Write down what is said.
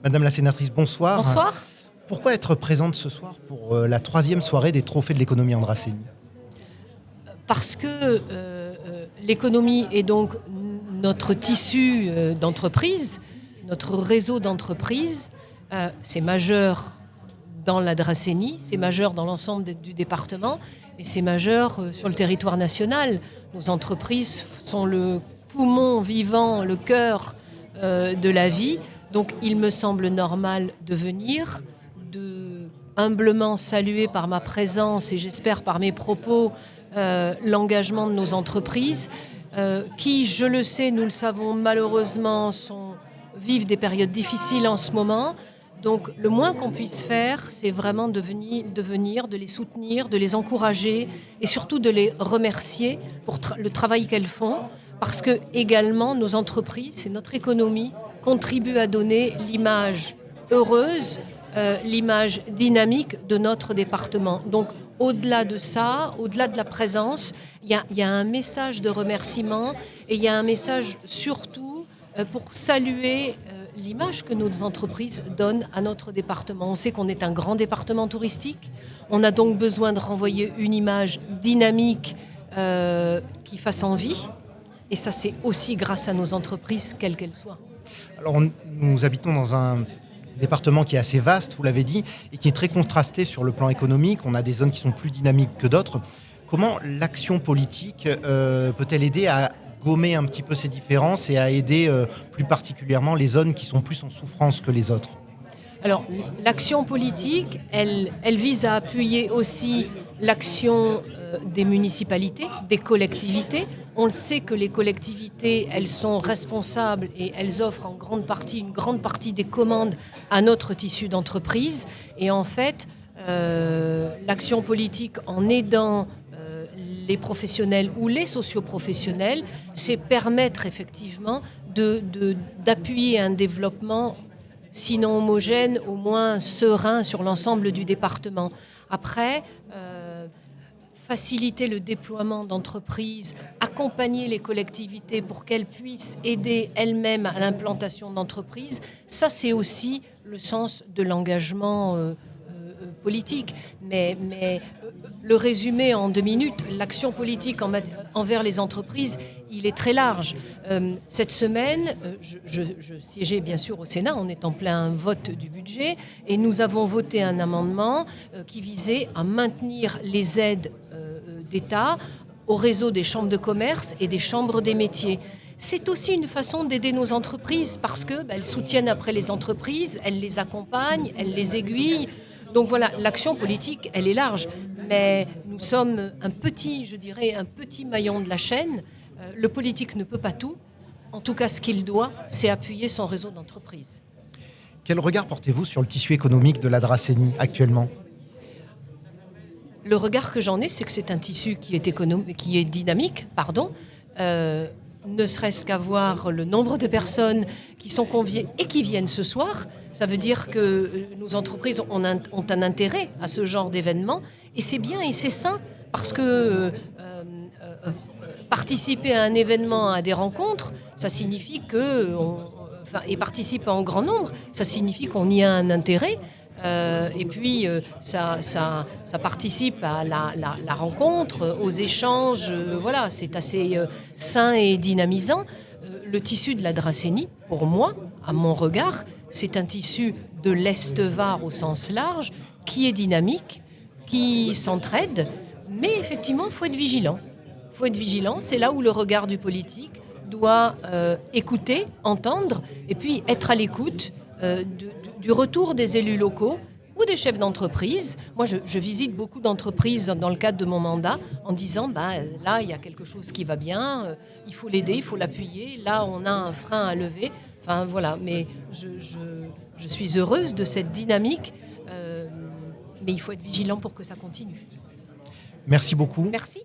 Madame la sénatrice, bonsoir. Bonsoir. Pourquoi être présente ce soir pour la 3e soirée des Trophées de l'économie Andrasseni? Parce que l'économie est donc notre tissu d'entreprise, notre réseau d'entreprises. C'est majeur dans la Dracénie, c'est majeur dans l'ensemble du département et c'est majeur sur le territoire national. Nos entreprises sont le poumon vivant, le cœur de la vie. Donc il me semble normal de venir, de humblement saluer par ma présence et j'espère par mes propos l'engagement de nos entreprises qui, je le sais, nous le savons malheureusement, vivent des périodes difficiles en ce moment. Donc le moins qu'on puisse faire, c'est vraiment de venir, de les soutenir, de les encourager et surtout de les remercier pour le travail qu'elles font. Parce que également nos entreprises et notre économie contribuent à donner l'image heureuse, l'image dynamique de notre département. Donc au-delà de ça, au-delà de la présence, il y a un message de remerciement et il y a un message surtout pour saluer l'image que nos entreprises donnent à notre département. On sait qu'on est un grand département touristique. On a donc besoin de renvoyer une image dynamique qui fasse envie. Et ça, c'est aussi grâce à nos entreprises, quelles qu'elles soient. Alors, nous habitons dans un département qui est assez vaste, vous l'avez dit, et qui est très contrasté sur le plan économique. On a des zones qui sont plus dynamiques que d'autres. Comment l'action politique peut-elle aider à gommer un petit peu ces différences et à aider plus particulièrement les zones qui sont plus en souffrance que les autres? Alors, l'action politique, elle vise à appuyer aussi l'action des municipalités, des collectivités. On le sait que les collectivités, elles sont responsables et elles offrent en grande partie, une grande partie des commandes à notre tissu d'entreprise. Et en fait, l'action politique, en aidant les professionnels ou les socioprofessionnels, c'est permettre effectivement d'appuyer un développement sinon homogène, au moins serein sur l'ensemble du département. Après, faciliter le déploiement d'entreprises, accompagner les collectivités pour qu'elles puissent aider elles-mêmes à l'implantation d'entreprises, ça c'est aussi le sens de l'engagement politique. Mais le résumé en 2 minutes, l'action politique envers les entreprises, il est très large. Cette semaine, je siégeais bien sûr au Sénat, on est en plein vote du budget, et nous avons voté un amendement qui visait à maintenir les aides d'État au réseau des chambres de commerce et des chambres des métiers. C'est aussi une façon d'aider nos entreprises parce qu'elles soutiennent après les entreprises, elles les accompagnent, elles les aiguillent. Donc voilà, l'action politique, elle est large, mais nous sommes un petit maillon de la chaîne. Le politique ne peut pas tout. En tout cas, ce qu'il doit, c'est appuyer son réseau d'entreprises. Quel regard portez-vous sur le tissu économique de la Dracénie actuellement? Le regard que j'en ai, c'est que c'est un tissu qui est dynamique, ne serait-ce qu'à voir le nombre de personnes qui sont conviées et qui viennent ce soir. Ça veut dire que nos entreprises ont un intérêt à ce genre d'événement. Et c'est bien et c'est sain parce que participer à un événement, à des rencontres, ça signifie et participer en grand nombre, ça signifie qu'on y a un intérêt. Et puis ça participe à la rencontre, aux échanges. Voilà, c'est assez sain et dynamisant. Le tissu de la Dracénie, pour moi, à mon regard, c'est un tissu de l'Est-Var au sens large, qui est dynamique, qui s'entraide, mais effectivement, il faut être vigilant. Il faut être vigilant, c'est là où le regard du politique doit écouter, entendre, et puis être à l'écoute du retour des élus locaux ou des chefs d'entreprise. Moi, je visite beaucoup d'entreprises dans le cadre de mon mandat en disant là, il y a quelque chose qui va bien, il faut l'aider, il faut l'appuyer. Là, on a un frein à lever. Enfin, voilà. Mais je suis heureuse de cette dynamique, mais il faut être vigilant pour que ça continue. Merci beaucoup. Merci.